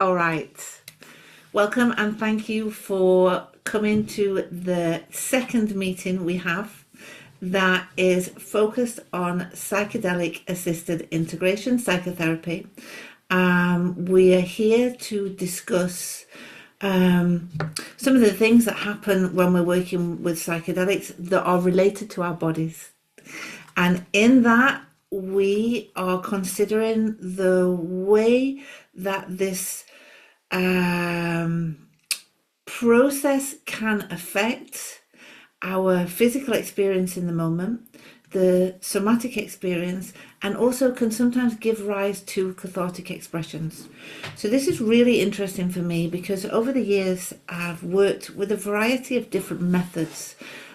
All right. Welcome and thank you for coming to the second meeting we have that is focused on psychedelic assisted integration psychotherapy. We are here to discuss some of the things that happen when we're working with psychedelics that are related to our bodies. And in that, we are considering the way that this process can affect our physical experience in the moment, the somatic experience, and also can sometimes give rise to cathartic expressions. So this is really interesting for me because over the years I've worked with a variety of different methods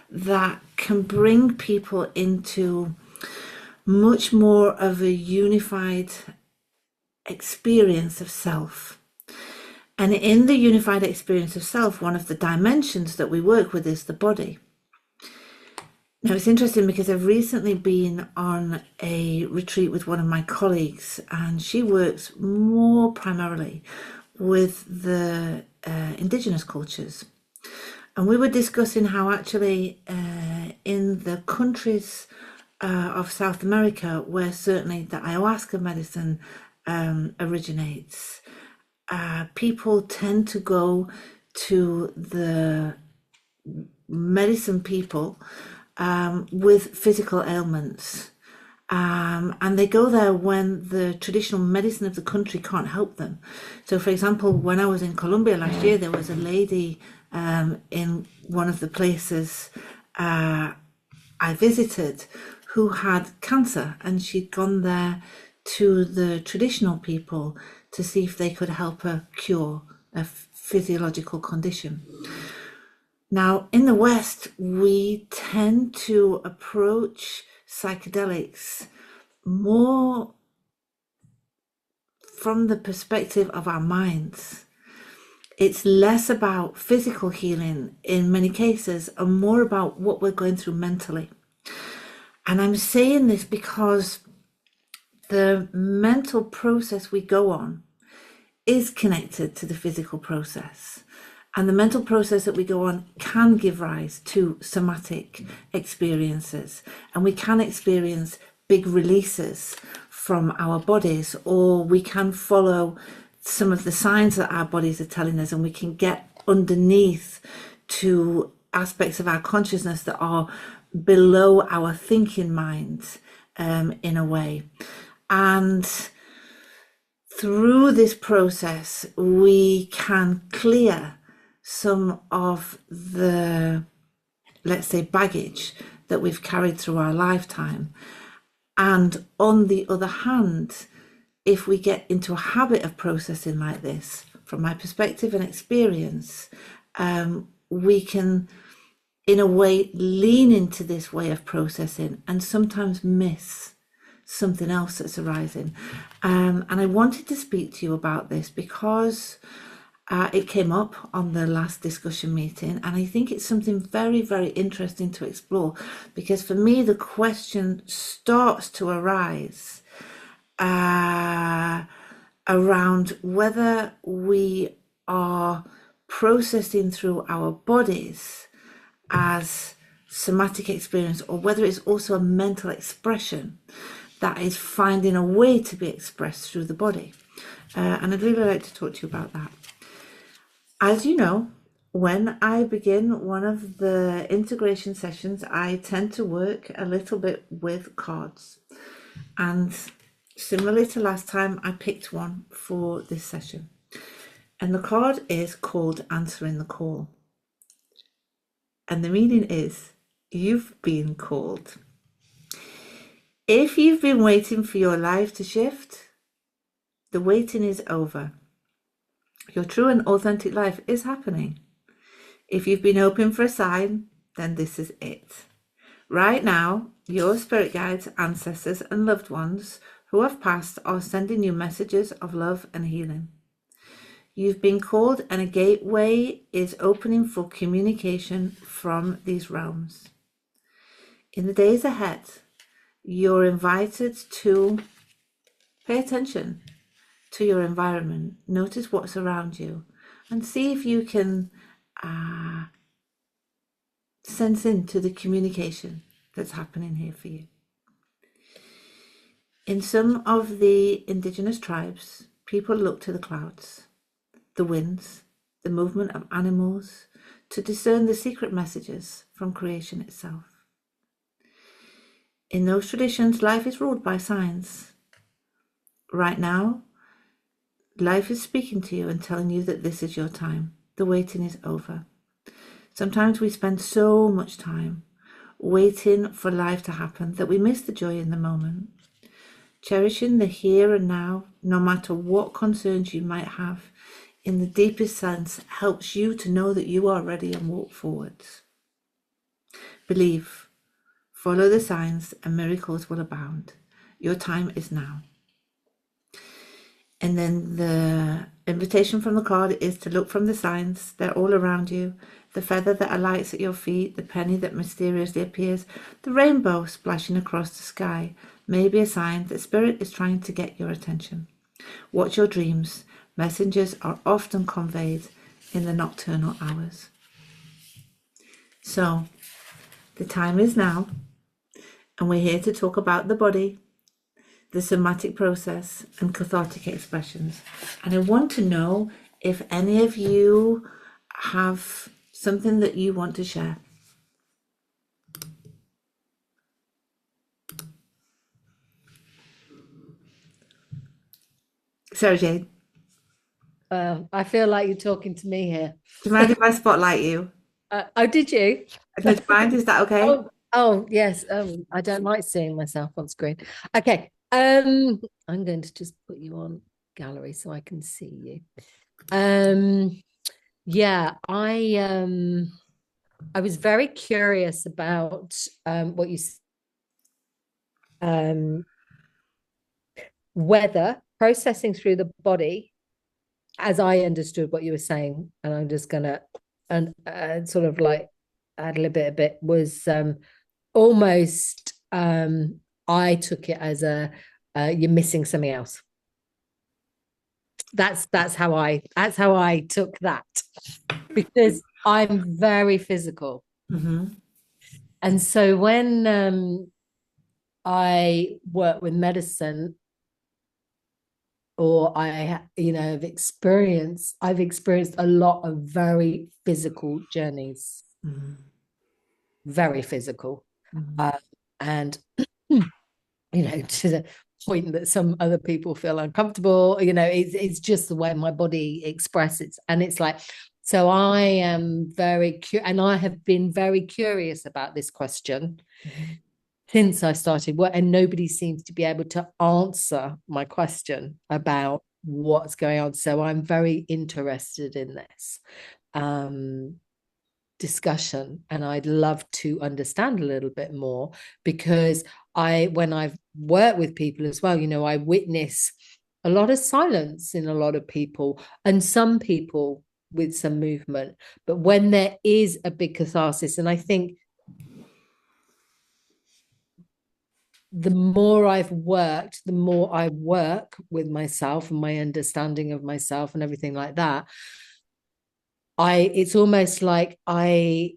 that can bring people into much more of a unified experience of self. And in the unified experience of self, one of the dimensions that we work with is the body. Now, it's interesting because I've recently been on a retreat with one of my colleagues, and she works more primarily with the indigenous cultures. And we were discussing how actually in the countries of South America, where certainly the ayahuasca medicine originates, people tend to go to the medicine people with physical ailments. And they go there when the traditional medicine of the country can't help them. So, for example, when I was in Colombia last year, there was a lady in one of the places I visited who had cancer, and she'd gone there to the traditional people to see if they could help her cure a physiological condition. Now, in the West, we tend to approach psychedelics more from the perspective of our minds. It's less about physical healing in many cases and more about what we're going through mentally. And I'm saying this because the mental process we go on is connected to the physical process. And the mental process that we go on can give rise to somatic experiences. And we can experience big releases from our bodies, or we can follow some of the signs that our bodies are telling us, and we can get underneath to aspects of our consciousness that are below our thinking minds in a way. And through this process, we can clear some of the, let's say, baggage that we've carried through our lifetime. And on the other hand, if we get into a habit of processing like this, from my perspective and experience, we can, in a way, lean into this way of processing and sometimes miss something else that's arising. And I wanted to speak to you about this because it came up on the last discussion meeting, and I think it's something very, very interesting to explore, because for me the question starts to arise around whether we are processing through our bodies as somatic experience, or whether it's also a mental expression that is finding a way to be expressed through the body. And I'd really like to talk to you about that. As you know, when I begin one of the integration sessions, I tend to work a little bit with cards. And similarly to last time, I picked one for this session. And the card is called Answering the Call. And the meaning is, you've been called. If you've been waiting for your life to shift, the waiting is over. Your true and authentic life is happening. If you've been hoping for a sign, then this is it. Right now, your spirit guides, ancestors, and loved ones who have passed are sending you messages of love and healing. You've been called, and a gateway is opening for communication from these realms. In the days ahead, you're invited to pay attention to your environment, notice what's around you, and see if you can sense into the communication that's happening here for you. In some of the indigenous tribes, people look to the clouds, the winds, the movement of animals to discern the secret messages from creation itself. In those traditions, life is ruled by signs. Right now, life is speaking to you and telling you that this is your time. The waiting is over. Sometimes we spend so much time waiting for life to happen that we miss the joy in the moment. Cherishing the here and now, no matter what concerns you might have, in the deepest sense, helps you to know that you are ready and walk forwards. Believe, follow the signs, and miracles will abound. Your time is now. And then the invitation from the card is to look from the signs. They're all around you. The feather that alights at your feet, the penny that mysteriously appears, the rainbow splashing across the sky may be a sign that Spirit is trying to get your attention. Watch your dreams. Messengers are often conveyed in the nocturnal hours. So, the time is now, and we're here to talk about the body, the somatic process, and cathartic expressions. And I want to know if any of you have something that you want to share. Sarah Jane. I feel like you're talking to me here. Do you mind if I spotlight you? Oh, did you? Do you mind? Is that okay? Oh, yes. I don't like seeing myself on screen. Okay. I'm going to just put you on gallery so I can see you. Yeah, I was very curious about what you whether processing through the body, as I understood what you were saying, and I'm just gonna sort of like add a little bit of it, was almost I took it as you're missing something else. That's how I took that, because I'm very physical. Mm-hmm. And so when I work with medicine, or I've experienced a lot of very physical journeys. Mm-hmm. Very physical. Mm-hmm. And to the point that some other people feel uncomfortable, it's just the way my body expresses. And it's like, so I am very and I have been very curious about this question since I started work, and nobody seems to be able to answer my question about what's going on. So I'm very interested in this discussion, and I'd love to understand a little bit more, because when I've worked with people as well, I witness a lot of silence in a lot of people, and some people with some movement. But when there is a big catharsis, and I think the more I've worked, the more I work with myself and my understanding of myself and everything like that, it's almost like I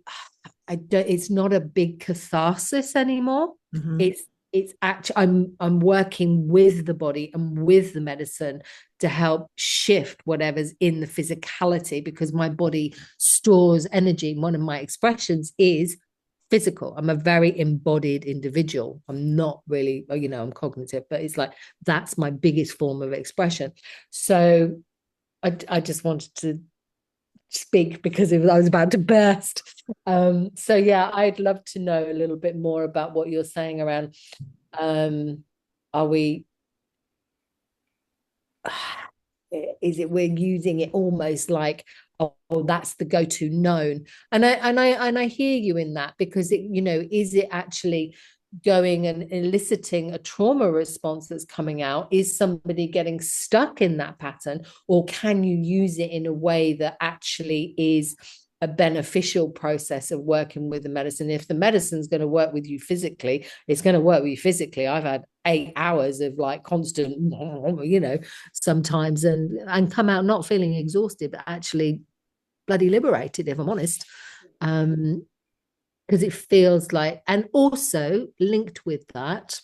don't, it's not a big catharsis anymore. Mm-hmm. It's actually I'm working with the body and with the medicine to help shift whatever's in the physicality, because my body stores energy. One of my expressions is physical. I'm a very embodied individual. I'm not really, I'm cognitive, but it's like that's my biggest form of expression. So I just wanted to speak because I was about to burst. So yeah, I'd love to know a little bit more about what you're saying around are we is it we're using it almost like, oh, that's the go-to known, and I hear you in that, because is it actually going and eliciting a trauma response that's coming out? Is somebody getting stuck in that pattern, or can you use it in a way that actually is a beneficial process of working with the medicine. If the medicine's going to work with you physically, it's going to work with you physically. I've had 8 hours of like constant, sometimes, and come out not feeling exhausted, but actually bloody liberated, if I'm honest. Because it feels like, and also linked with that,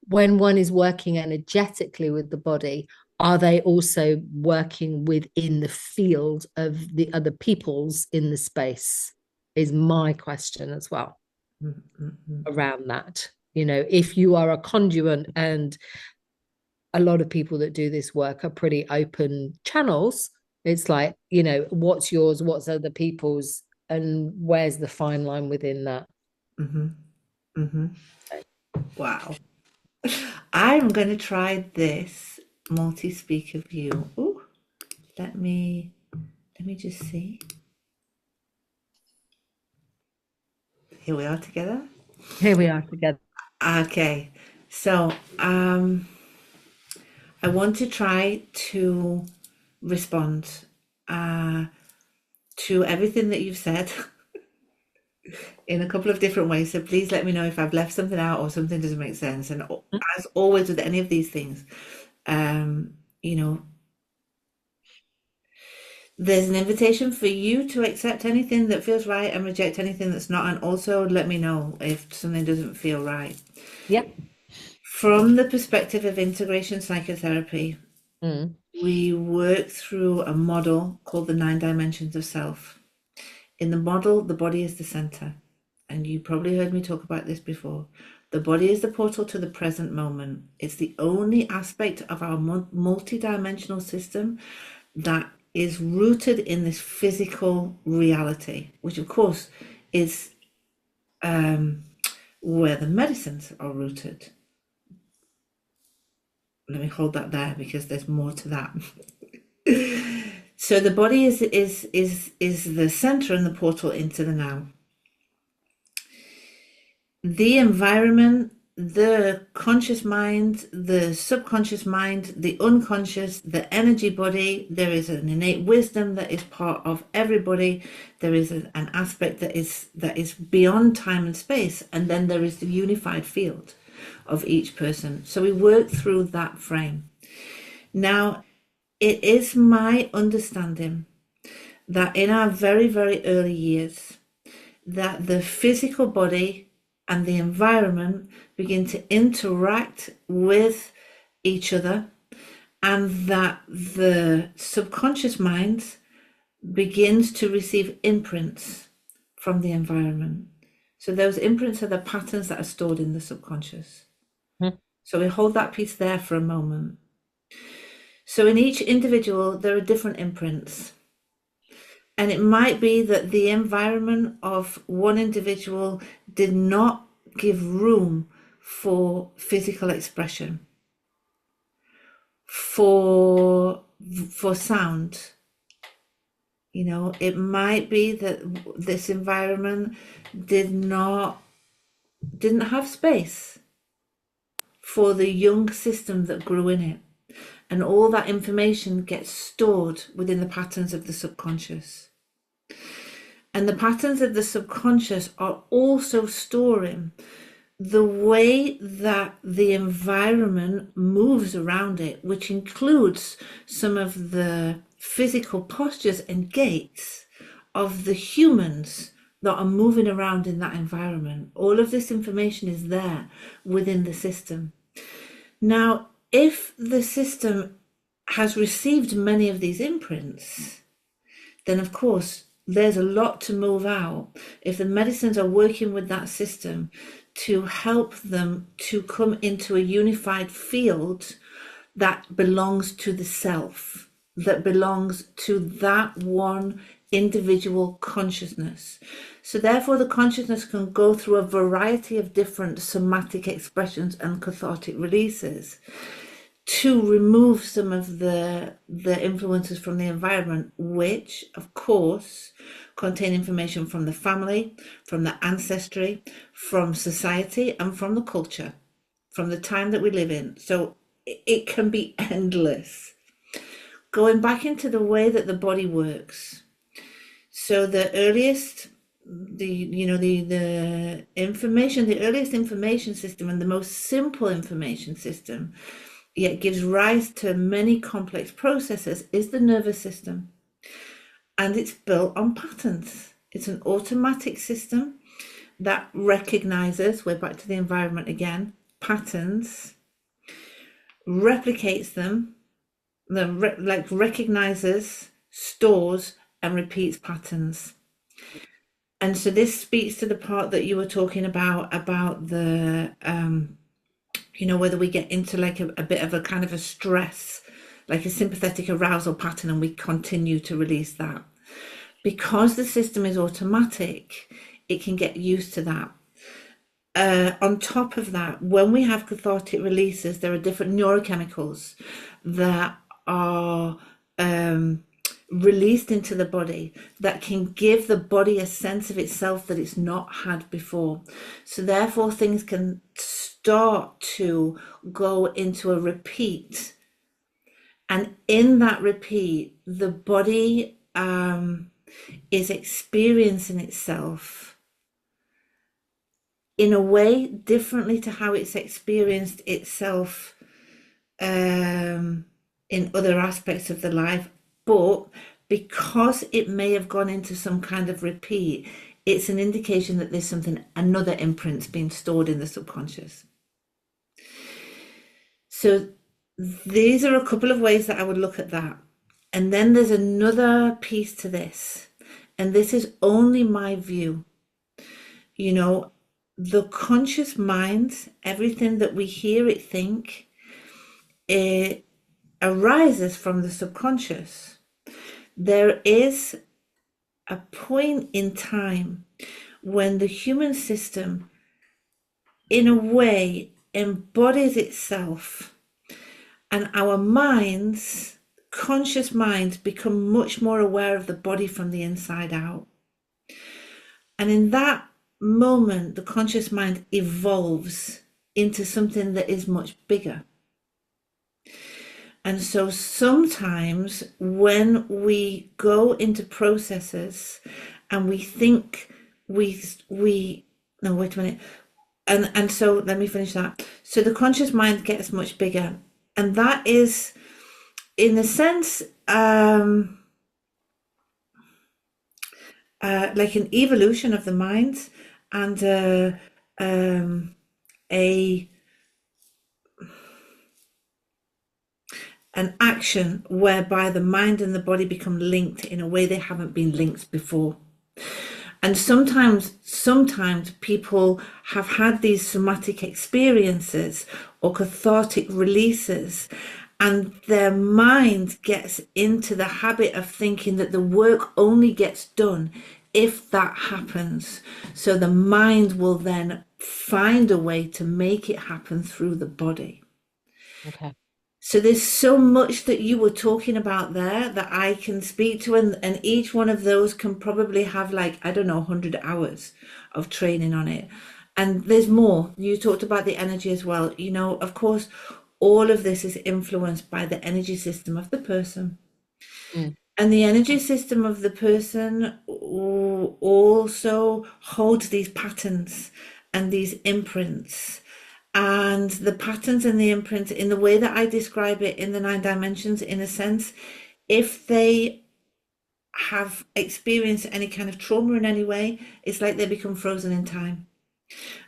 when one is working energetically with the body, are they also working within the field of the other peoples in the space? Is my question as well around that. If you are a conduit, and a lot of people that do this work are pretty open channels, it's like, what's yours, what's other people's, and where's the fine line within that? Wow. I'm going to try this multi-speaker view. Ooh, let me just see. Here we are together. Here we are together. Okay, so I want to try to respond to everything that you've said in a couple of different ways. So please let me know if I've left something out or something doesn't make sense. And as always with any of these things, there's an invitation for you to accept anything that feels right and reject anything that's not. And also let me know if something doesn't feel right. Yeah. From the perspective of integration psychotherapy, we work through a model called the 9 dimensions of self. In the model, the body is the center. And you probably heard me talk about this before. The body is the portal to the present moment. It's the only aspect of our multi-dimensional system that is rooted in this physical reality, which of course is where the medicines are rooted. Let me hold that there because there's more to that. So the body is the center and the portal into the now. The environment, the conscious mind, the subconscious mind, the unconscious, the energy body, there is an innate wisdom that is part of everybody. There is an aspect that is beyond time and space, and then there is the unified field of each person. So we work through that frame. Now, it is my understanding that in our very, very early years, that the physical body and the environment begin to interact with each other, and that the subconscious mind begins to receive imprints from the environment. So those imprints are the patterns that are stored in the subconscious. So we hold that piece there for a moment. So in each individual, there are different imprints. And it might be that the environment of one individual did not give room for physical expression, for sound. It might be that this environment didn't have space for the young system that grew in it. And all that information gets stored within the patterns of the subconscious. And the patterns of the subconscious are also storing the way that the environment moves around it, which includes some of the physical postures and gaits of the humans that are moving around in that environment. All of this information is there within the system. Now, if the system has received many of these imprints, then of course there's a lot to move out. If the medicines are working with that system to help them to come into a unified field that belongs to the self, that belongs to that one individual consciousness. So therefore the consciousness can go through a variety of different somatic expressions and cathartic releases to remove some of the influences from the environment, which of course contain information from the family, from the ancestry, from society, and from the culture, from the time that we live in. So it can be endless. going back into the way that the body works. So the earliest, the information, the earliest information system and the most simple information system, yet gives rise to many complex processes, is the nervous system. And it's built on patterns. It's an automatic system that recognizes, we're back to the environment again, patterns, replicates them, recognizes, stores, and repeats patterns. And so this speaks to the part that you were talking about the whether we get into like a bit of a kind of a stress, like a sympathetic arousal pattern, and we continue to release that. Because the system is automatic, it can get used to that. On top of that, when we have cathartic releases, there are different neurochemicals that are released into the body that can give the body a sense of itself that it's not had before. So therefore, things can start to go into a repeat. And in that repeat, the body is experiencing itself in a way differently to how it's experienced itself in other aspects of the life. But because it may have gone into some kind of repeat, it's an indication that there's another imprint's being stored in the subconscious. So these are a couple of ways that I would look at that. And then there's another piece to this, and this is only my view. The conscious mind, everything that we hear it think, it arises from the subconscious. There is a point in time when the human system, in a way, embodies itself, and our minds, conscious minds, become much more aware of the body from the inside out. And in that moment, the conscious mind evolves into something that is much bigger. And so sometimes when we go into processes and we think no, wait a minute. And so let me finish that. So the conscious mind gets much bigger. And that is, in a sense, like an evolution of the mind, and an action whereby the mind and the body become linked in a way they haven't been linked before. And sometimes people have had these somatic experiences or cathartic releases, and their mind gets into the habit of thinking that the work only gets done if that happens. So the mind will then find a way to make it happen through the body. Okay. So there's so much that you were talking about there that I can speak to, and each one of those can probably have, like, I don't know, 100 hours of training on it. And there's more. You talked about the energy as well. Of course, all of this is influenced by the energy system of the person. And the energy system of the person also holds these patterns and these imprints. And the patterns and the imprints, in the way that I describe it in the 9 dimensions, in a sense, if they have experienced any kind of trauma in any way, it's like they become frozen in time.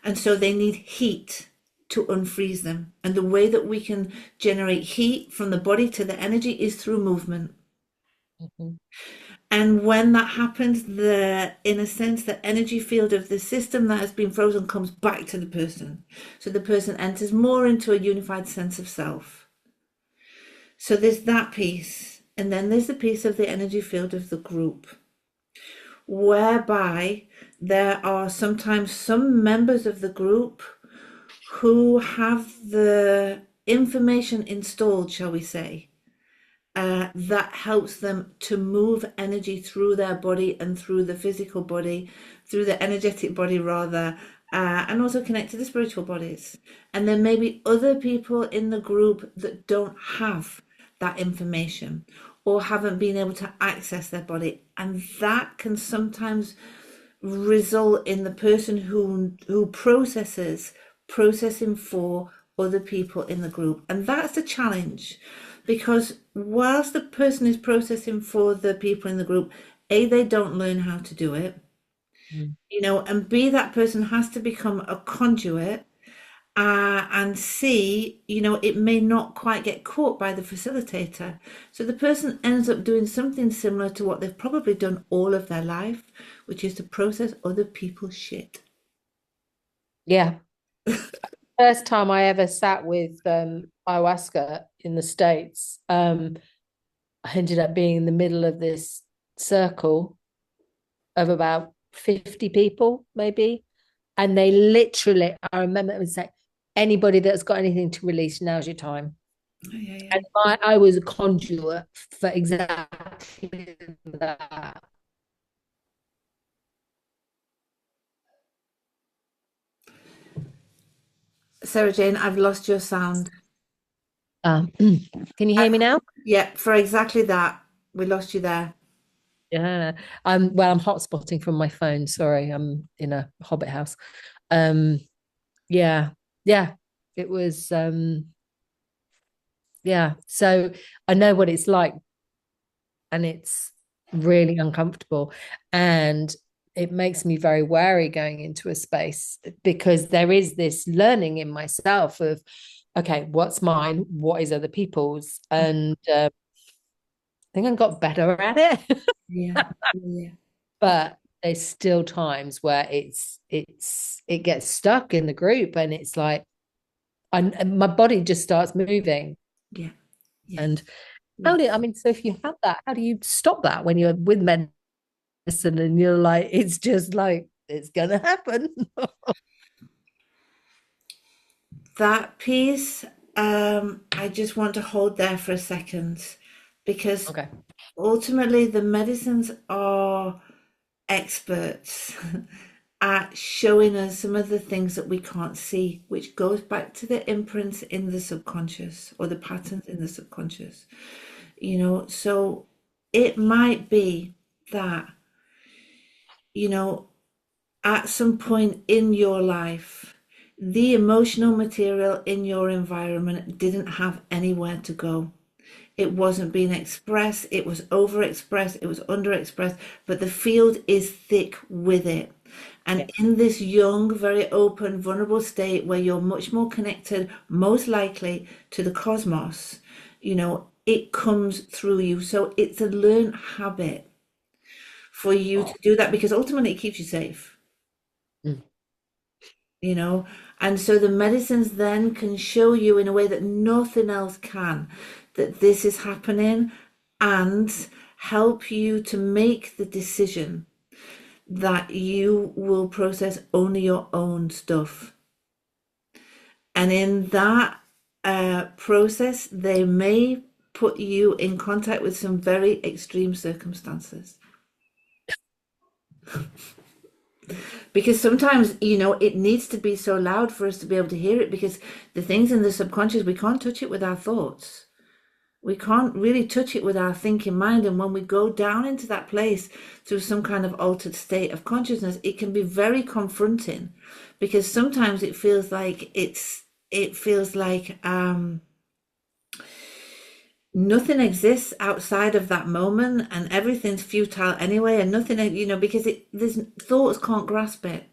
And so they need heat to unfreeze them. And the way that we can generate heat from the body to the energy is through movement. And when that happens, in a sense, the energy field of the system that has been frozen comes back to the person. So the person enters more into a unified sense of self. So there's that piece. And then there's the piece of the energy field of the group, whereby there are sometimes some members of the group who have the information installed, shall we say, that helps them to move energy through their body and through the physical body, through the energetic body rather, and also connect to the spiritual bodies. And there may be other people in the group that don't have that information, or haven't been able to access their body. And that can sometimes result in the person who processing for other people in the group. And that's the challenge, because whilst the person is processing for the people in the group, A, they don't learn how to do it, and B, that person has to become a conduit, and C, it may not quite get caught by the facilitator. So the person ends up doing something similar to what they've probably done all of their life, which is to process other people's shit. Yeah. First time I ever sat with ayahuasca in the States, I ended up being in the middle of this circle of about 50 people, maybe. And they literally, I remember it was like, anybody that's got anything to release, now's your time. Oh, yeah, yeah. And I was a conduit for exactly that. Sarah Jane, I've lost your sound. Can you hear me now? Yeah, for exactly that. We lost you there. Yeah. I'm hotspotting from my phone. Sorry, I'm in a hobbit house. Yeah, yeah. It was yeah. So I know what it's like, and it's really uncomfortable. And it makes me very wary going into a space, because there is this learning in myself of, okay, what's mine? What is other people's? And I think I got better at it. Yeah, yeah, But there's still times where it gets stuck in the group, and it's like, and my body just starts moving. yeah, yeah, And yeah. I mean, so if you have that, how do you stop that when you're with medicine and you're like, it's just like, it's gonna happen? That piece, I just want to hold there for a second, because Okay. ultimately the medicines are experts at showing us some of the things that we can't see, which goes back to the imprints in the subconscious, or the patterns in the subconscious. So it might be that, you know, at some point in your life, the emotional material in your environment didn't have anywhere to go. It wasn't being expressed, it was overexpressed, it was underexpressed, but the field is thick with it. Yeah. And in this young, very open, vulnerable state where you're much more connected, most likely to the cosmos, it comes through you. So it's a learned habit for you to do that, because ultimately it keeps you safe, Mm. you know. And so the medicines then can show you in a way that nothing else can, that this is happening, and help you to make the decision that you will process only your own stuff. And in that process, they may put you in contact with some very extreme circumstances. Because sometimes, it needs to be so loud for us to be able to hear it, because the things in the subconscious, we can't touch it with our thoughts. We can't really touch it with our thinking mind. And when we go down into that place through some kind of altered state of consciousness, it can be very confronting, because sometimes it feels like nothing exists outside of that moment, and everything's futile anyway, and nothing, because there's thoughts can't grasp it.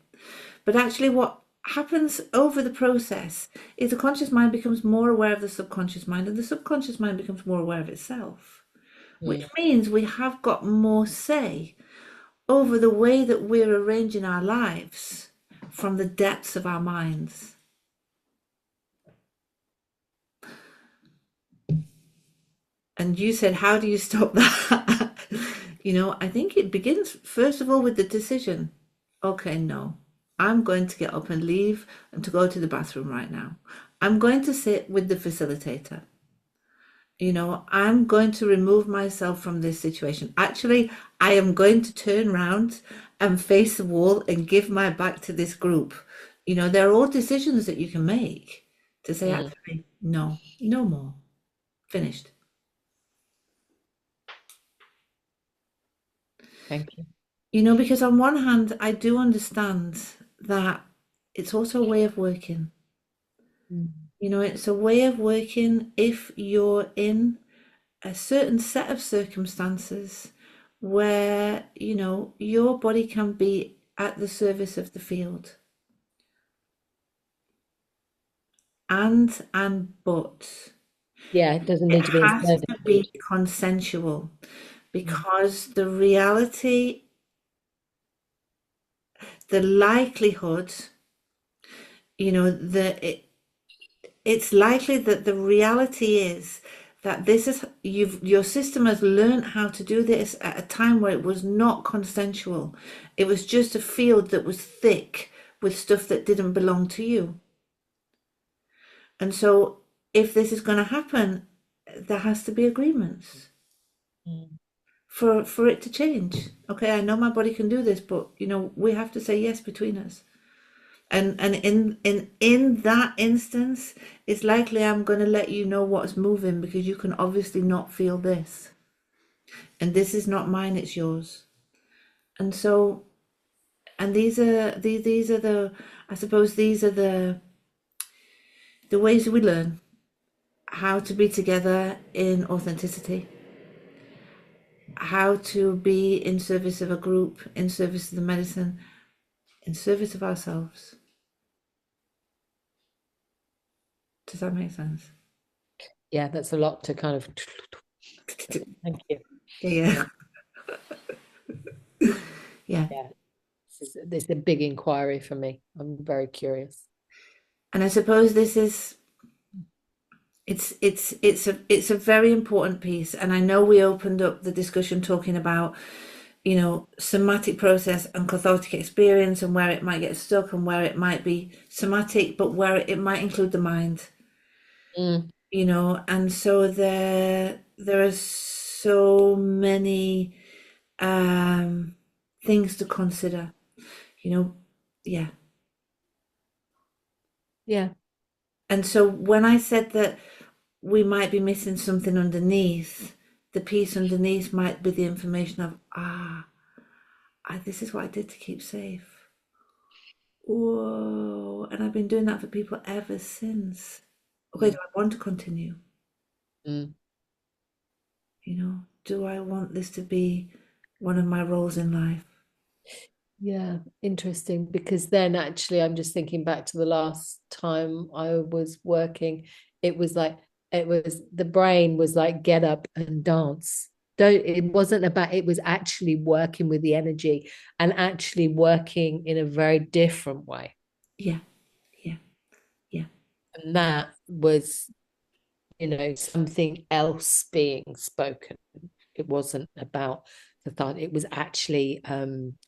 But actually, what happens over the process is the conscious mind becomes more aware of the subconscious mind, and the subconscious mind becomes more aware of itself, which Mm. means we have got more say over the way that we're arranging our lives from the depths of our minds. And you said, how do you stop that? I think it begins, first of all, with the decision. Okay, no, I'm going to get up and leave and to go to the bathroom right now. I'm going to sit with the facilitator. I'm going to remove myself from this situation. Actually, I am going to turn around and face the wall and give my back to this group. They're all decisions that you can make to say, Mm. actually, no, no more. Finished. Thank you. You know, because on one hand, I do understand that it's also a way of working. Mm. You know, it's a way of working if you're in a certain set of circumstances where, you know, your body can be at the service of the field. But Yeah, it doesn't it need to be in has service to field. be consensual, Mm. because the reality, the likelihood, you know, it's likely that the reality is that this is your system has learned how to do this at a time where it was not consensual. It was just a field that was thick with stuff that didn't belong to you. And so if this is going to happen, there has to be agreements Mm. for it to change. Okay, I know my body can do this, but you know, we have to say yes between us. And in that instance, it's likely I'm going to let you know what's moving, because you can obviously not feel this. And this is not mine, it's yours. And so, and these are the, I suppose these are the ways we learn how to be together in authenticity, how to be in service of a group, in service of the medicine, in service of ourselves. Does that make sense? Yeah, that's a lot to kind of. Thank you. Yeah. Yeah, Yeah. yeah. This is a big inquiry for me. I'm very curious. And I suppose this is, it's a very important piece. And I know we opened up the discussion talking about, you know, somatic process and cathartic experience, and where it might get stuck, and where it might be somatic but where it might include the mind, Mm. you know. And so there are so many um things to consider, you know. Yeah. Yeah. And so when I said that we might be missing something underneath, the piece underneath might be the information of, this is what I did to keep safe. Whoa. And I've been doing that for people ever since. Okay, do Mm. I want to continue? Mm. You know, do I want this to be one of my roles in life? Yeah, interesting. Because then actually, I'm just thinking back to the last time I was working. It was like, it was the brain was like, get up and dance. Don't, it wasn't about, it was actually working with the energy and actually working in a very different way. Yeah, yeah, yeah, And that was, something else being spoken. It wasn't about the thought, it was actually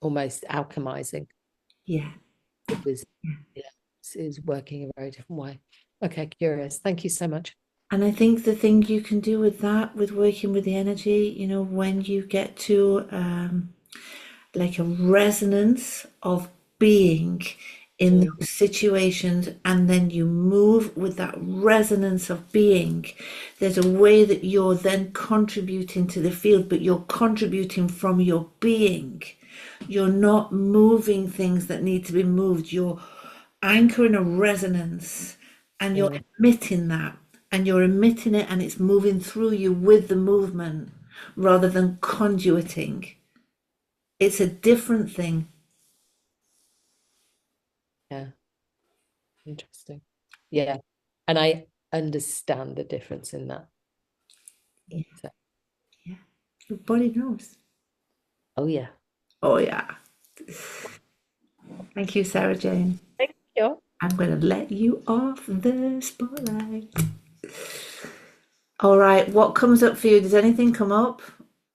almost alchemizing. yeah. It was, yeah, it was working a very different way. Okay, curious. Thank you so much. And I think the thing you can do with that, with working with the energy, you know, when you get to like a resonance of being in Mm. those situations, and then you move with that resonance of being, there's a way that you're then contributing to the field, but you're contributing from your being. You're not moving things that need to be moved. You're anchoring a resonance, and you're Mm. emitting that, and you're emitting it, and it's moving through you with the movement rather than conduiting. It's a different thing. Yeah, interesting. Yeah. And I understand the difference in that. Yeah, So, yeah. Your body knows. oh yeah. Oh, yeah. Thank you, Sarah Jane. Thank you. I'm going to let you off the spotlight. All right. What comes up for you? Does anything come up?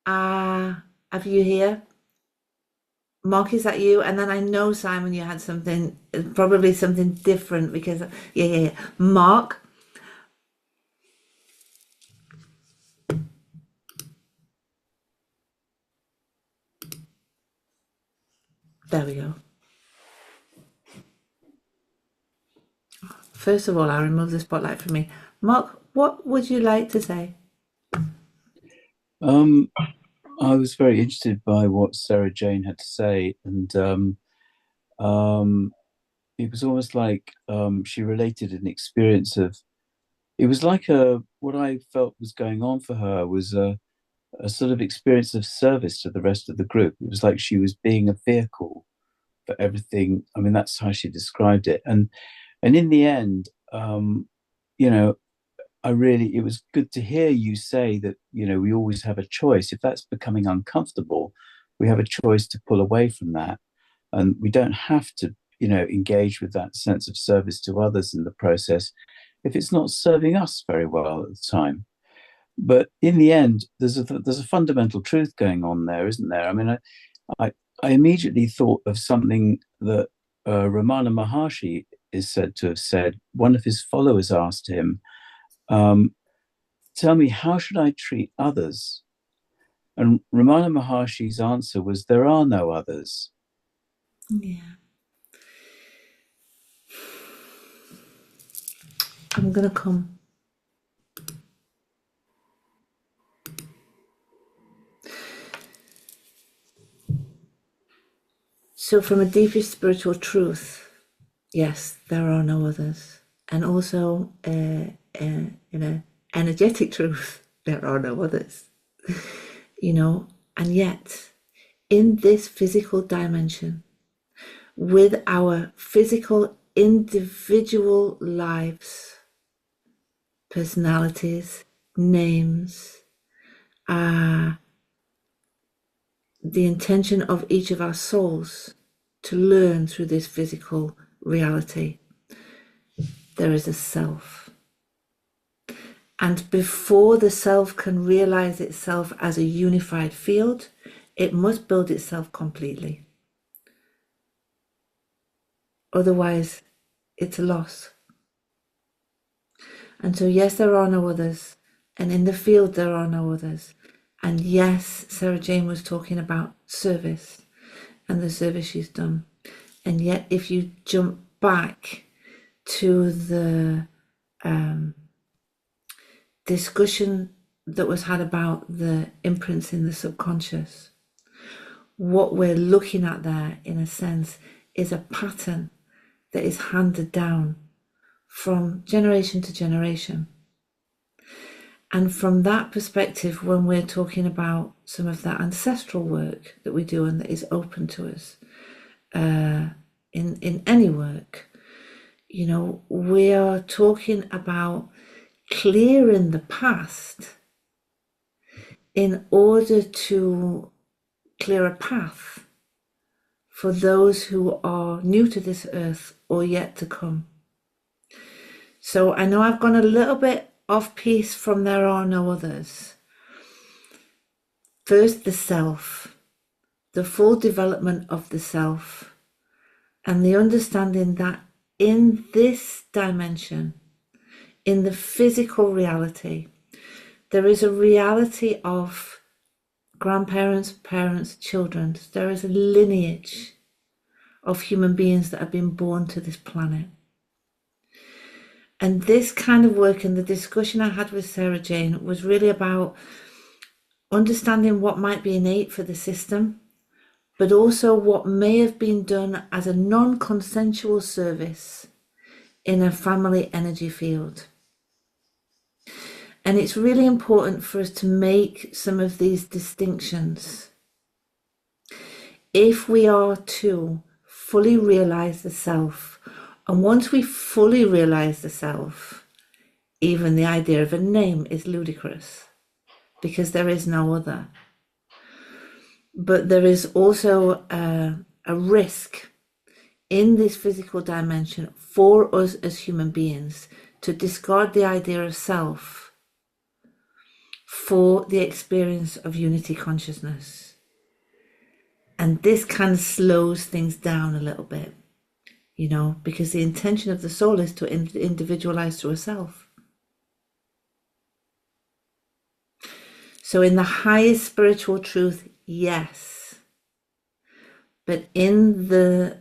Have you here? Mark, is that you? And then I know, Simon, you had something, probably something different, because, yeah. Mark, there we go. First of all, I'll remove the spotlight from me. Mark, what would you like to say? Um, I was very interested by what Sarah Jane had to say, and um, it was almost like she related an experience of. It was like a what I felt was going on for her was a sort of experience of service to the rest of the group. It was like she was being a vehicle for everything. I mean, that's how she described it, and in the end, you know, it was good to hear you say that, we always have a choice. If that's becoming uncomfortable, we have a choice to pull away from that. And we don't have to, engage with that sense of service to others in the process if it's not serving us very well at the time. But in the end, there's a fundamental truth going on there, isn't there? I mean, I, I immediately thought of something that Ramana Maharshi is said to have said. One of his followers asked him, um, tell me, how should I treat others? And Ramana Maharshi's answer was, there are no others. Yeah. I'm going to come. So, from a deepest spiritual truth, yes, there are no others. And also, in an energetic truth, there are no others. And yet, in this physical dimension, with our physical individual lives, personalities, names, the intention of each of our souls to learn through this physical reality, there is a self. And before the self can realize itself as a unified field, it must build itself completely. Otherwise, it's a loss. And so, yes, there are no others. And in the field, there are no others. And yes, Sarah Jane was talking about service and the service she's done. And yet, if you jump back to the discussion that was had about the imprints in the subconscious, what we're looking at there, in a sense, is a pattern that is handed down from generation to generation. And from that perspective, when we're talking about some of that ancestral work that we do and that is open to us in any work, we are talking about clearing the past in order to clear a path for those who are new to this earth or yet to come. So I know I've gone a little bit off piece from there are no others. First, the self, the full development of the self, and the understanding that in this dimension, in the physical reality, there is a reality of grandparents, parents, children. There is a lineage of human beings that have been born to this planet. And this kind of work and the discussion I had with Sarah Jane was really about understanding what might be innate for the system, but also what may have been done as a non-consensual service in a family energy field. And it's really important for us to make some of these distinctions. If we are to fully realize the self, and once we fully realize the self, even the idea of a name is ludicrous because there is no other. But there is also a risk in this physical dimension for us as human beings to discard the idea of self for the experience of unity consciousness. And this kind of slows things down a little bit, because the intention of the soul is to individualize through a self. So in the highest spiritual truth, yes. But in the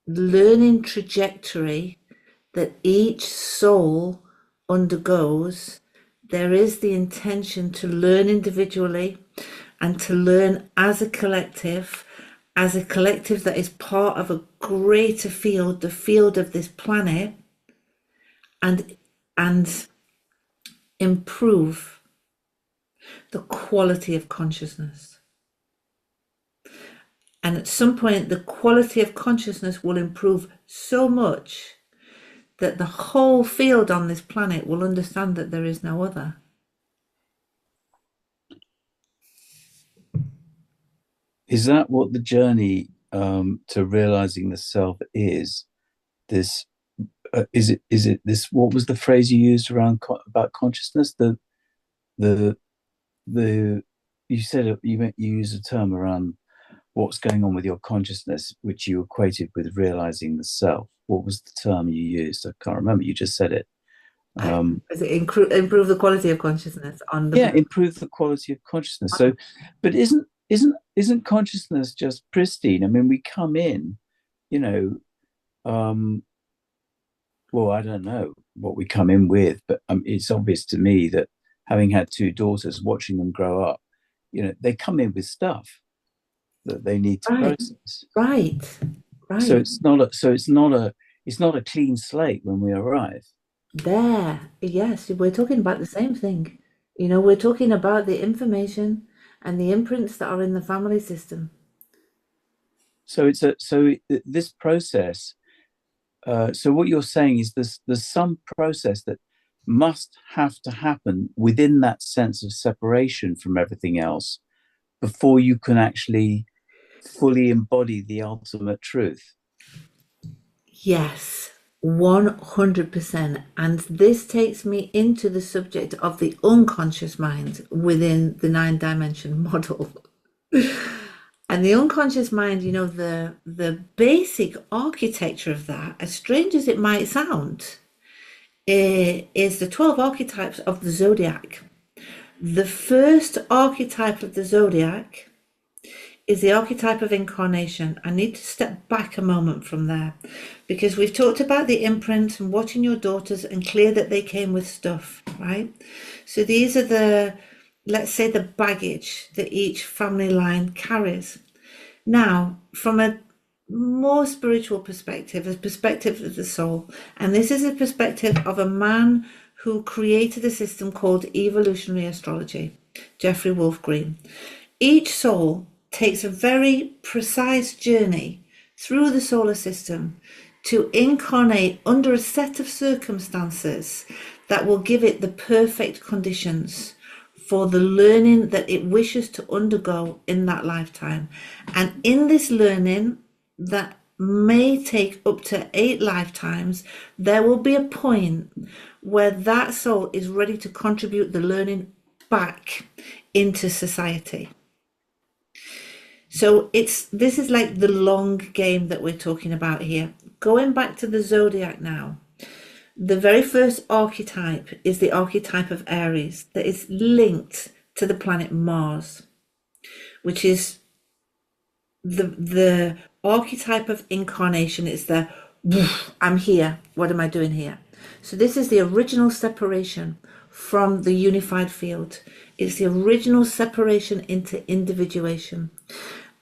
learning trajectory that each soul undergoes, there is the intention to learn individually and to learn as a collective that is part of a greater field, the field of this planet, and improve the quality of consciousness. And at some point, the quality of consciousness will improve so much that the whole field on this planet will understand that there is no other. Is that what the journey to realizing the self is? This is it this? What was the phrase you used around about consciousness? The you said you used a term around what's going on with your consciousness, which you equated with realizing the self. What was the term you used? I can't remember. You just said it. Is it improve the quality of consciousness on the improve the quality of consciousness. So, but isn't consciousness just pristine? I mean, we come in, well, I don't know what we come in with, but it's obvious to me that having had two daughters, watching them grow up, they come in with stuff that they need to process. Right. So it's not a clean slate when we arrive. Yes, we're talking about the same thing. We're talking about the information and the imprints that are in the family system. So this process. So what you're saying is there's some process that must have to happen within that sense of separation from everything else before you can actually fully embody the ultimate truth. Yes, 100%. And this takes me into the subject of the unconscious mind within the 9-dimension model. And the unconscious mind, the basic architecture of that, as strange as it might sound, is the 12 archetypes of the zodiac. The first archetype of the zodiac is the archetype of incarnation. I need to step back a moment from there, because we've talked about the imprint and watching your daughters and clear that they came with stuff, right? So these are let's say, the baggage that each family line carries. Now, from a more spiritual perspective, a perspective of the soul, and this is a perspective of a man who created a system called evolutionary astrology, Jeffrey Wolf Green. Each soul takes a very precise journey through the solar system to incarnate under a set of circumstances that will give it the perfect conditions for the learning that it wishes to undergo in that lifetime. And in this learning that may take up to 8 lifetimes, there will be a point where that soul is ready to contribute the learning back into society. So this is like the long game that we're talking about here. Going back to the zodiac now, the very first archetype is the archetype of Aries that is linked to the planet Mars, which is the archetype of incarnation. It's the I'm here, what am I doing here? So this is the original separation from the unified field. It's the original separation into individuation,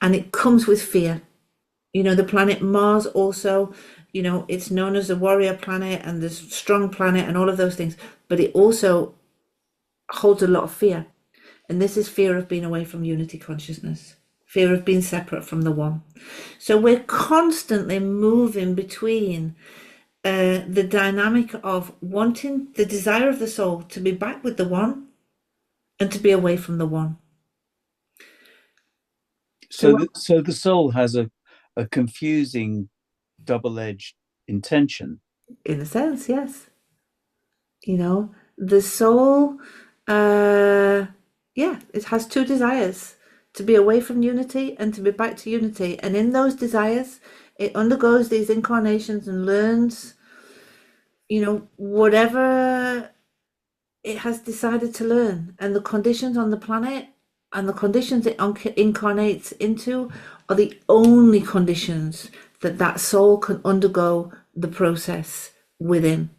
and it comes with fear. The planet Mars also, it's known as the warrior planet and the strong planet and all of those things, but it also holds a lot of fear. And this is fear of being away from unity consciousness, fear of being separate from the one. So we're constantly moving between the dynamic of wanting the desire of the soul to be back with the one and to be away from the one. So the soul has a confusing double-edged intention. In a sense, yes. The soul, it has two desires: to be away from unity and to be back to unity. And in those desires, it undergoes these incarnations and learns, whatever it has decided to learn. And the conditions on the planet and the conditions it incarnates into are the only conditions that soul can undergo the process within.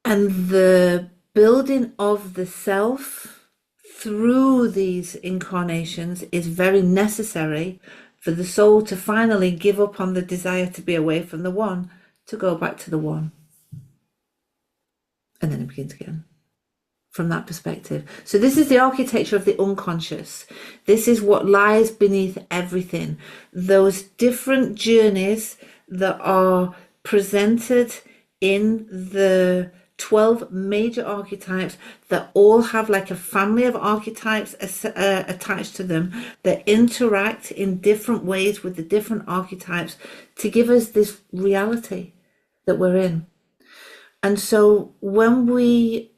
And the building of the self through these incarnations is very necessary for the soul to finally give up on the desire to be away from the one, to go back to the one. And then it begins again from that perspective. So this is the architecture of the unconscious. This is what lies beneath everything. Those different journeys that are presented in the 12 major archetypes that all have like a family of archetypes attached to them that interact in different ways with the different archetypes to give us this reality that we're in. And so when we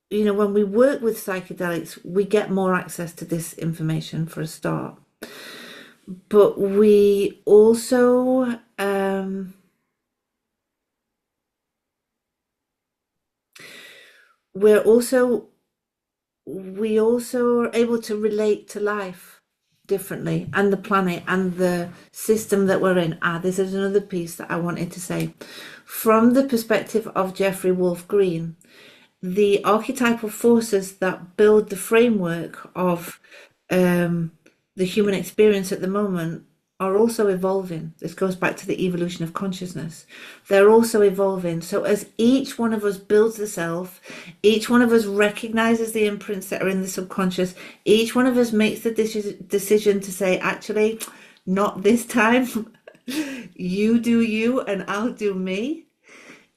work with psychedelics, we get more access to this information for a start. But we also we also are able to relate to life differently, and the planet and the system that we're in. This is another piece that I wanted to say. From the perspective of Jeffrey Wolf Green, the archetypal forces that build the framework of the human experience at the moment are also evolving. This goes back to the evolution of consciousness. They're also evolving. So as each one of us builds the self, each one of us recognizes the imprints that are in the subconscious, each one of us makes the decision to say, actually, not this time. You do you and I'll do me.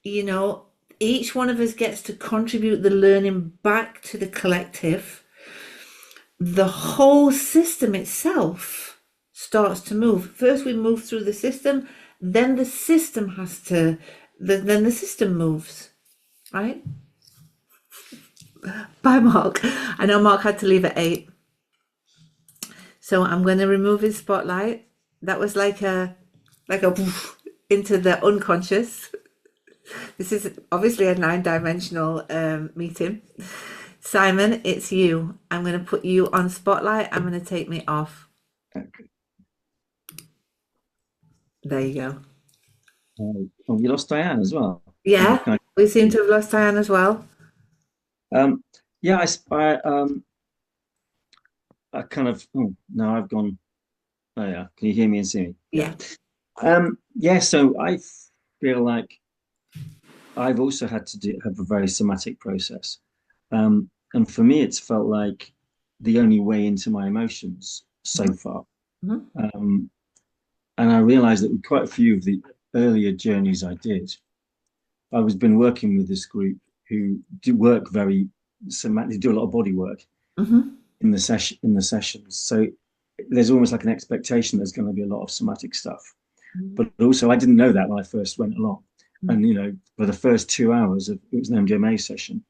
Each one of us gets to contribute the learning back to the collective. The whole system itself starts to move. First we move through the system, then the system then the system moves, right? Bye, Mark. I know Mark had to leave at 8. So I'm going to remove his spotlight. That was like a woof into the unconscious. This is obviously a 9-dimensional meeting. Simon, it's you. I'm going to put you on spotlight. I'm going to take me off. Okay. There you go. Oh, you lost Diane as well. Yeah, we seem to have lost Diane as well. Yeah, I kind of. Oh, no, I've gone. Oh yeah, can you hear me and see me? Yeah. Yeah. So I feel like I've also had to have a very somatic process, and for me, it's felt like the only way into my emotions so far. Mm-hmm. And I realized that with quite a few of the earlier journeys I did, I was been working with this group who do work very somatic, they do a lot of body work in the sessions. So there's almost like an expectation there's going to be a lot of somatic stuff. But also I didn't know that when I first went along. And for the first 2 hours it was an MDMA session,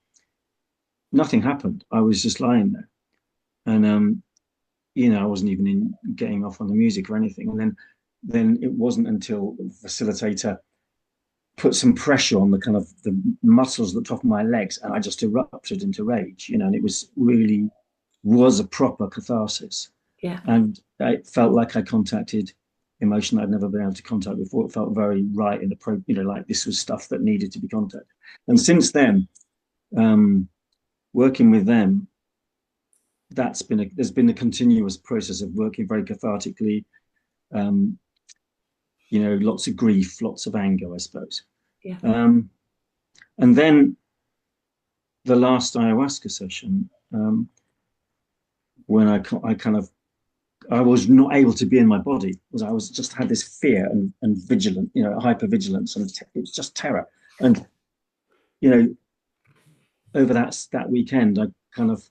nothing happened. I was just lying there. And I wasn't even getting off on the music or anything. And then it wasn't until the facilitator put some pressure on the kind of the muscles at the top of my legs, and I just erupted into rage, and it was a proper catharsis. Yeah. And it felt like I contacted emotion I'd never been able to contact before. It felt very right and appropriate, like this was stuff that needed to be contacted. And since then, working with them, there's been a continuous process of working very cathartically. Lots of grief, lots of anger, I suppose. Yeah. And then the last ayahuasca session, when I was not able to be in my body, because I was just had this fear and vigilant, hypervigilance, and it was just terror. And over that weekend, I kind of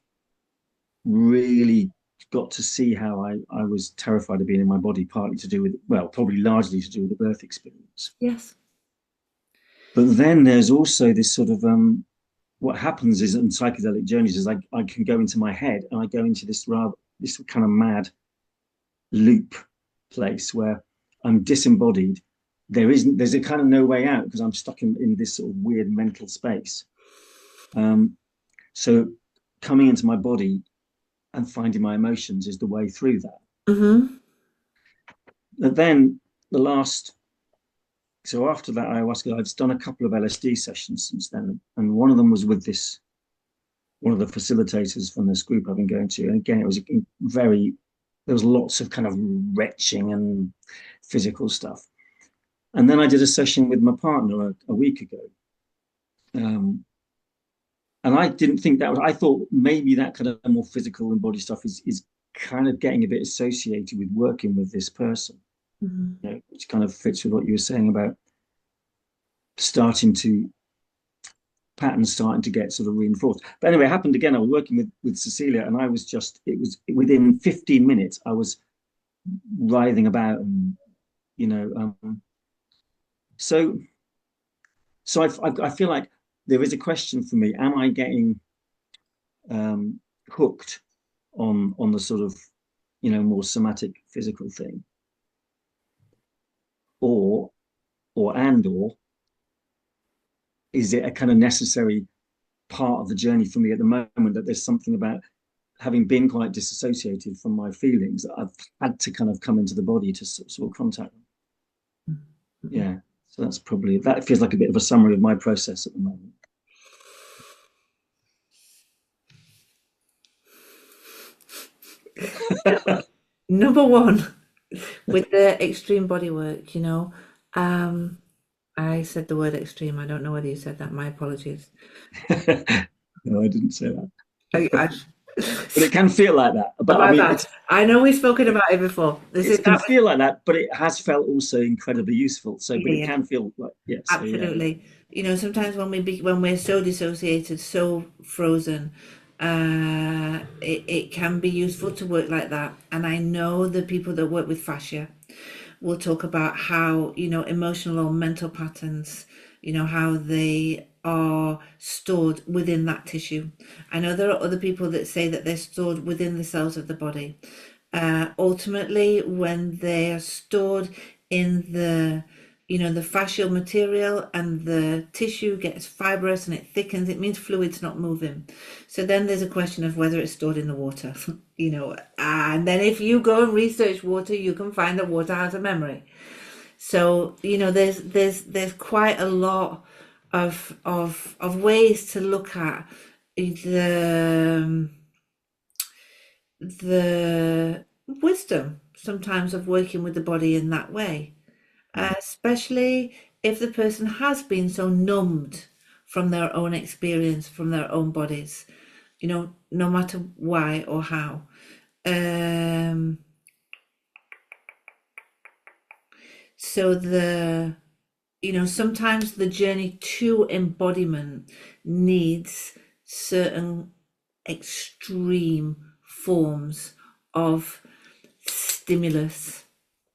really got to see how I was terrified of being in my body, partly to do with, probably largely to do with the birth experience. Yes. But then there's also this sort of, what happens is in psychedelic journeys is I can go into my head and I go into this kind of mad loop place where I'm disembodied. There's a kind of no way out because I'm stuck in this sort of weird mental space. So coming into my body and finding my emotions is the way through that. Mm-hmm. But then the last so after that ayahuasca, I've done a couple of LSD sessions since then, and one of them was with one of the facilitators from this group I've been going to, and again, it was there was lots of kind of retching and physical stuff. And then I did a session with my partner a week ago. And I didn't think I thought maybe that kind of more physical and body stuff is kind of getting a bit associated with working with this person, which kind of fits with what you were saying about patterns starting to get sort of reinforced. But anyway, it happened again. I was working with Cecilia, and it was within 15 minutes, I was writhing about, and so I feel like there is a question for me: am I getting hooked on the sort of more somatic physical thing, or is it a kind of necessary part of the journey for me at the moment, that there's something about having been quite disassociated from my feelings that I've had to kind of come into the body to sort of contact them. Yeah, so that feels like a bit of a summary of my process at the moment. Number one, with the extreme body work, I said the word extreme. I don't know whether you said that. My apologies. No, I didn't say that. But it can feel like that. But I mean, I know we've spoken about it before. It can feel like that, but it has felt also incredibly useful. So, but it can feel like, yes, absolutely. Sometimes when we're so dissociated, so frozen, it can be useful to work like that. And I know the people that work with fascia will talk about how emotional or mental patterns, how they are stored within that tissue. I know there are other people that say that they're stored within the cells of the body. Ultimately, when they are stored in the fascial material and the tissue gets fibrous and it thickens, it means fluid's not moving. So then there's a question of whether it's stored in the water, and then if you go and research water, you can find that water has a memory. So, there's quite a lot of ways to look at the wisdom sometimes of working with the body in that way. Especially if the person has been so numbed from their own experience, from their own bodies, no matter why or how. So sometimes the journey to embodiment needs certain extreme forms of stimulus.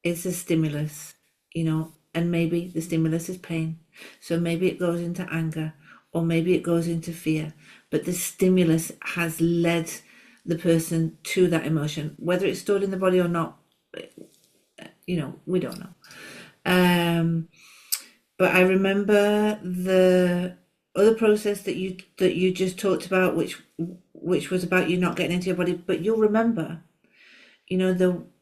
It's a stimulus. And maybe the stimulus is pain. So maybe it goes into anger, or maybe it goes into fear. But the stimulus has led the person to that emotion. Whether it's stored in the body or not, we don't know. But I remember the other process that you just talked about, which was about you not getting into your body. But you'll remember,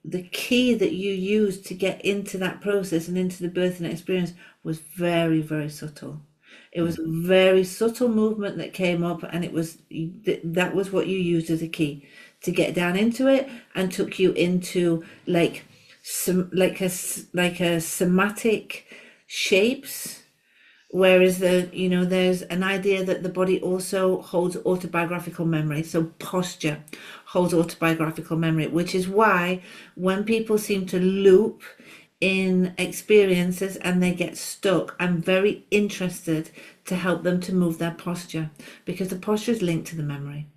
the key that you used to get into that process and into the birthing experience was very, very subtle. It was a very subtle movement that came up, and that was what you used as a key to get down into it, and took you into like a somatic shapes. Whereas there's an idea that the body also holds autobiographical memory. So posture holds autobiographical memory, which is why when people seem to loop in experiences and they get stuck, I'm very interested to help them to move their posture, because the posture is linked to the memory.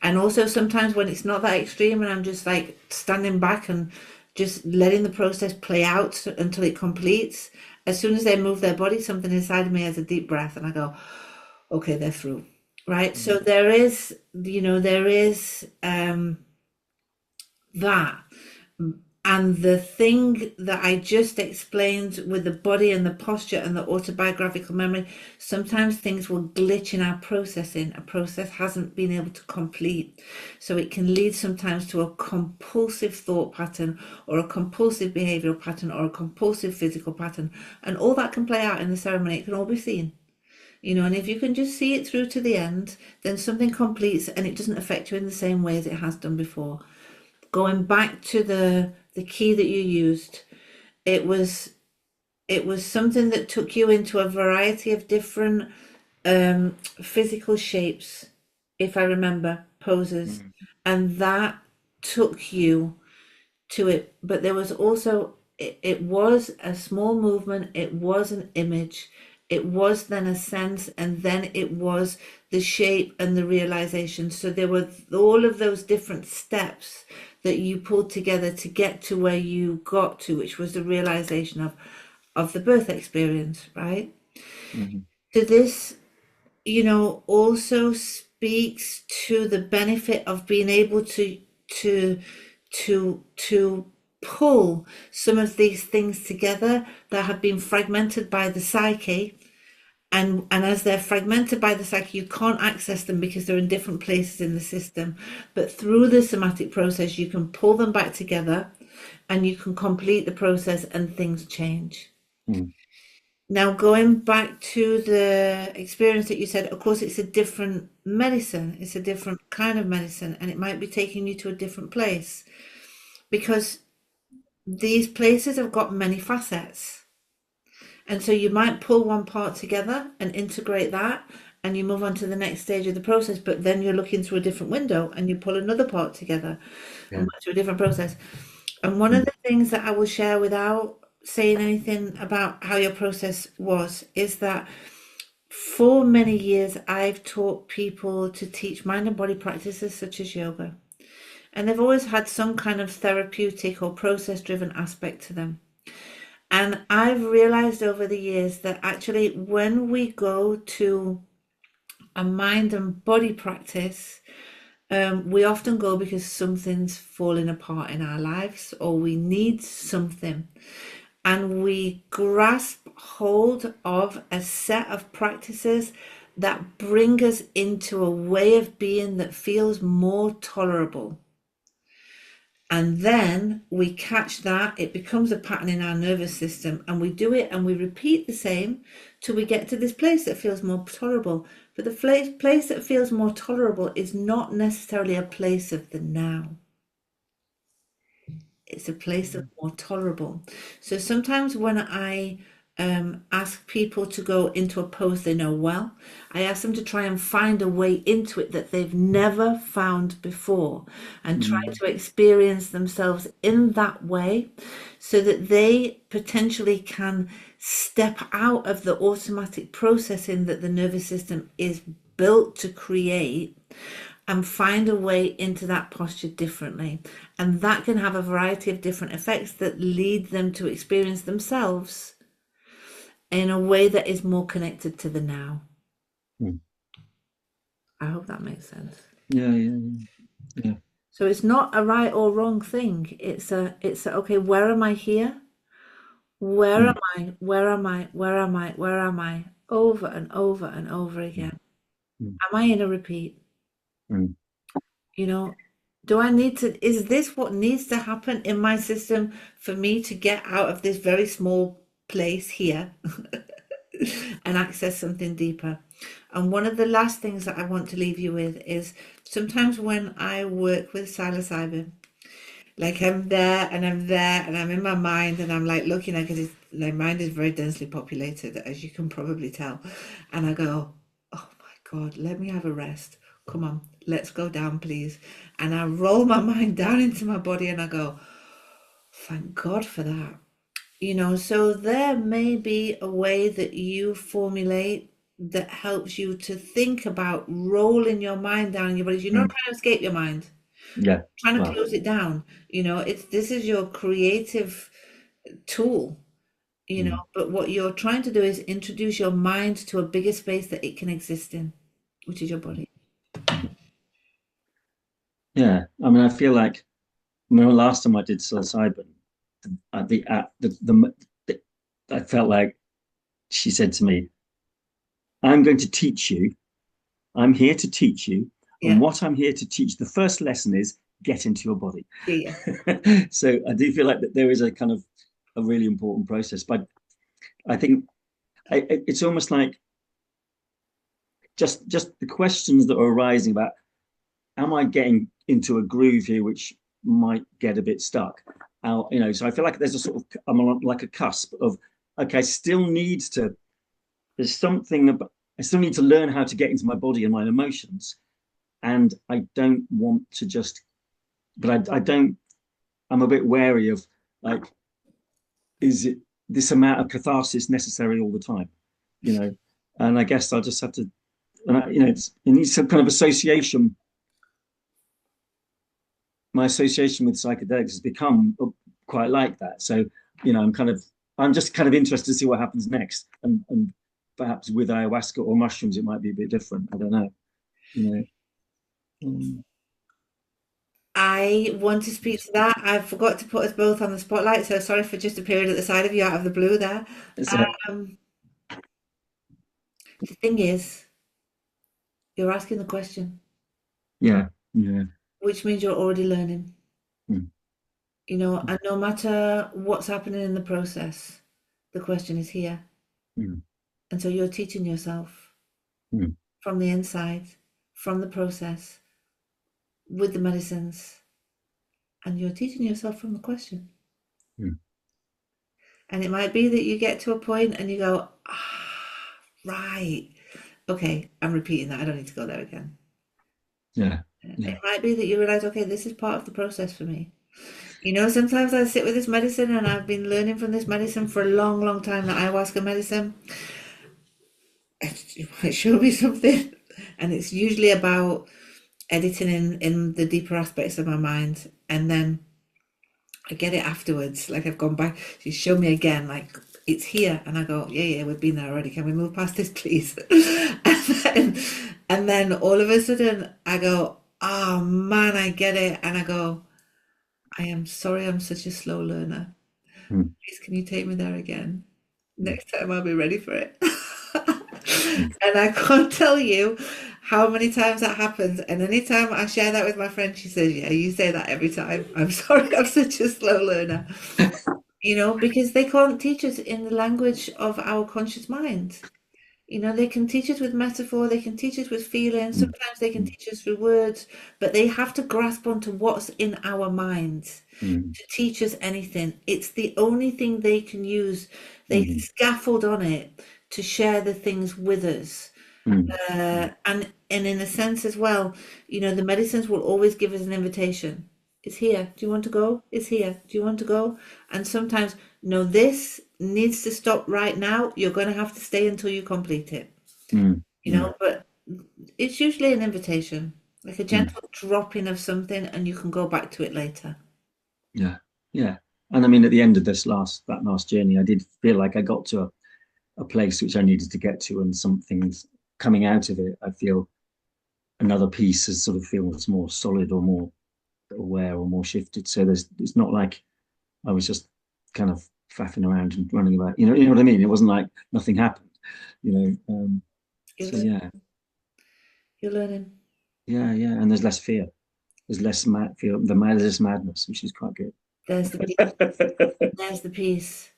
And also sometimes when it's not that extreme and I'm just like standing back and just letting the process play out until it completes, as soon as they move their body, something inside of me has a deep breath and I go, okay, they're through. Right. So there is that. And the thing that I just explained with the body and the posture and the autobiographical memory, sometimes things will glitch in our processing. A process hasn't been able to complete. So it can lead sometimes to a compulsive thought pattern or a compulsive behavioral pattern or a compulsive physical pattern. And all that can play out in the ceremony. It can all be seen. And if you can just see it through to the end, then something completes and it doesn't affect you in the same way as it has done before. Going back to the key that you used, it was something that took you into a variety of different physical shapes, if I remember, poses, and that took you to it. But there was also, it was a small movement, it was an image, it was then a sense, and then it was the shape and the realization. So there were all of those different steps that you pulled together to get to where you got to, which was the realization of the birth experience, right? So this, also speaks to the benefit of being able to pull some of these things together that have been fragmented by the psyche. And as they're fragmented by the psyche, you can't access them because they're in different places in the system. But through the somatic process, you can pull them back together and you can complete the process and things change. Now, going back to the experience that you said, of course, it's a different medicine. It's a different kind of medicine, and it might be taking you to a different place because these places have got many facets. And so you might pull one part together and integrate that, and you move on to the next stage of the process, but then you're looking through a different window and you pull another part together and go through a different process. And one of the things that I will share without saying anything about how your process was is that for many years I've taught people to teach mind and body practices such as yoga. And they've always had some kind of therapeutic or process-driven aspect to them. And I've realized over the years that actually when we go to a mind and body practice, we often go because something's falling apart in our lives or we need something. And we grasp hold of a set of practices that bring us into a way of being that feels more tolerable. And then we catch that, it becomes a pattern in our nervous system, and we do it and we repeat the same till we get to this place that feels more tolerable. But the place that feels more tolerable is not necessarily a place of the now. It's a place of more tolerable. So sometimes when I ask people to go into a pose they know well, I ask them to try and find a way into it that they've never found before and try to experience themselves in that way so that they potentially can step out of the automatic processing that the nervous system is built to create and find a way into that posture differently. And that can have a variety of different effects that lead them to experience themselves in a way that is more connected to the now. I hope that makes sense. Yeah. So it's not a right or wrong thing. It's a okay, where am I here? Where am I? Where am I? Where am I? Where am I? Over and over and over again. Am I in a repeat? Do I need to, is this what needs to happen in my system for me to get out of this very small place here and access something deeper? And one of the last things that I want to leave you with is sometimes when I work with psilocybin, like I'm there and I'm in my mind and I'm like looking at, because my mind is very densely populated, as you can probably tell. And I go, oh my God, let me have a rest. Come on, let's go down, please. And I roll my mind down into my body and I go, thank God for that. So there may be a way that you formulate that helps you to think about rolling your mind down in your body. You're not trying to escape your mind. Yeah. Trying to close it down. This is your creative tool, but what you're trying to do is introduce your mind to a bigger space that it can exist in, which is your body. Yeah. I mean, I feel like remember last time I did psilocybin, I felt like she said to me, I'm going to teach you. I'm here to teach you. Yeah. And what I'm here to teach, the first lesson is get into your body. Yeah. So I do feel like that there is a kind of a really important process. But I think it's almost like just the questions that are arising about, am I getting into a groove here which might get a bit stuck? So I feel like there's a sort of, I'm on like a cusp of, okay, there's something about, I still need to learn how to get into my body and my emotions. And I don't want to just, but I don't, I'm a bit wary of like, is it this amount of catharsis necessary all the time? And I guess I'll just have to, it needs some kind of association. My association with psychedelics has become quite like that. So, I'm just kind of interested to see what happens next. And perhaps with ayahuasca or mushrooms, it might be a bit different. I don't know. I want to speak to that. I forgot to put us both on the spotlight, so sorry for just appearing at the side of you out of the blue there. The thing is, you're asking the question. Yeah. Which means you're already learning. Mm. And no matter what's happening in the process, the question is here. Mm. And so you're teaching yourself from the inside, from the process, with the medicines, and you're teaching yourself from the question. And it might be that you get to a point and you go, right, okay, I'm repeating that. I don't need to go there again. Yeah. It might be that you realize, okay, this is part of the process for me. Sometimes I sit with this medicine and I've been learning from this medicine for a long, long time, the ayahuasca medicine. It might show me something. And it's usually about editing in the deeper aspects of my mind. And then I get it afterwards. Like I've gone back, she showed me again, like it's here. And I go, yeah, we've been there already. Can we move past this, please? and then all of a sudden I go, oh man, I get it. And I go, I am sorry, I'm such a slow learner. Please, can you take me there again? Next time I'll be ready for it. And I can't tell you how many times that happens. And anytime I share that with my friend, she says, yeah, you say that every time. I'm sorry, I'm such a slow learner. Because they can't teach us in the language of our conscious mind. They can teach us with metaphor, they can teach us with feeling, sometimes they can teach us through words, but they have to grasp onto what's in our minds to teach us anything. It's the only thing they can use. They scaffold on it to share the things with us. And in a sense as well, the medicines will always give us an invitation. It's here. Do you want to go? It's here. Do you want to go? And sometimes, no, this needs to stop right now. You're going to have to stay until you complete it. But it's usually an invitation, like a gentle dropping of something, and you can go back to it later. Yeah. And I mean, at the end of that last journey, I did feel like I got to a place which I needed to get to, and something's coming out of it. I feel another piece is sort of feels more solid or more aware or more shifted. So it's not like I was just kind of faffing around and running about. You know what I mean? It wasn't like nothing happened. Yeah. You're learning. Yeah, and there's less fear. There's less fear. There's less madness, which is quite good. There's the peace. There's the peace.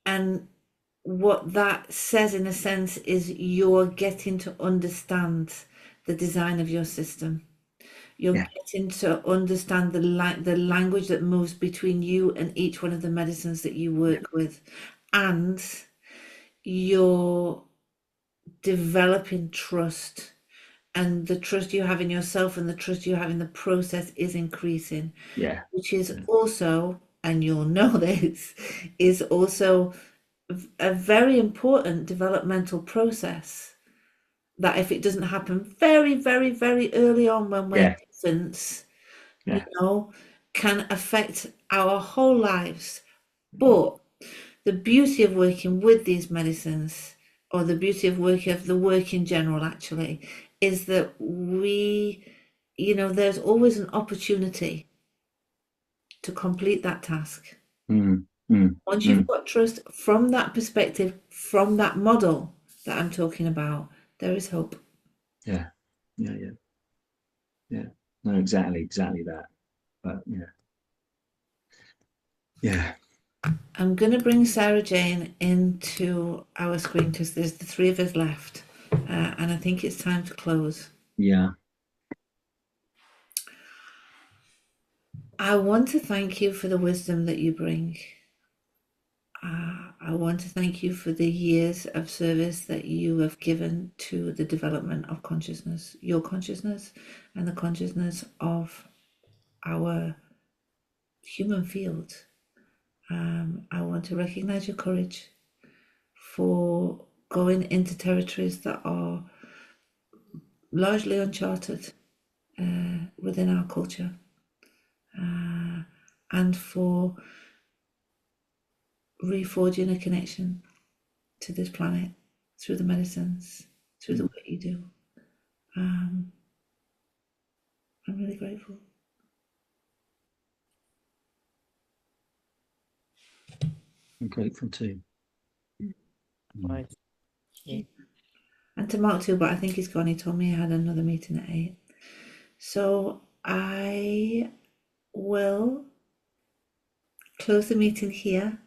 And what that says, in a sense, is you're getting to understand the design of your system. You're getting to understand the language that moves between you and each one of the medicines that you work with. And you're developing trust. And the trust you have in yourself and the trust you have in the process is increasing. Yeah. Which is also, and you'll know this, is also a very important developmental process that if it doesn't happen very, very, very early on when we're infants, can affect our whole lives. But the beauty of working with these medicines, or the beauty of the work in general actually, is that we, there's always an opportunity to complete that task. Mm, mm, Once you've got trust from that perspective, from that model that I'm talking about, there is hope. yeah. No, exactly that. But yeah. I'm going to bring Sarah Jane into our screen because there's the three of us left, and I think it's time to close. Yeah. I want to thank you for the wisdom that you bring. I want to thank you for the years of service that you have given to the development of consciousness, your consciousness, and the consciousness of our human field. I want to recognize your courage for going into territories that are largely uncharted within our culture, and for reforging a connection to this planet through the medicines, through the work you do. I'm really grateful. I'm grateful too. Right. Yeah. And to Mark too, but I think he's gone. He told me I had another meeting at 8. So I will close the meeting here.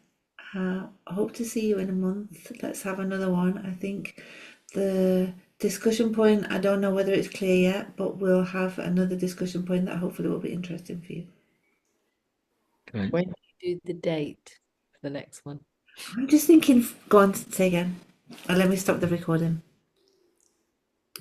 I hope to see you in a month. Let's have another one. I think the discussion point, I don't know whether it's clear yet, but we'll have another discussion point that hopefully will be interesting for you. Great. When do you do the date for the next one? I'm just thinking, go on, say again. Let me stop the recording.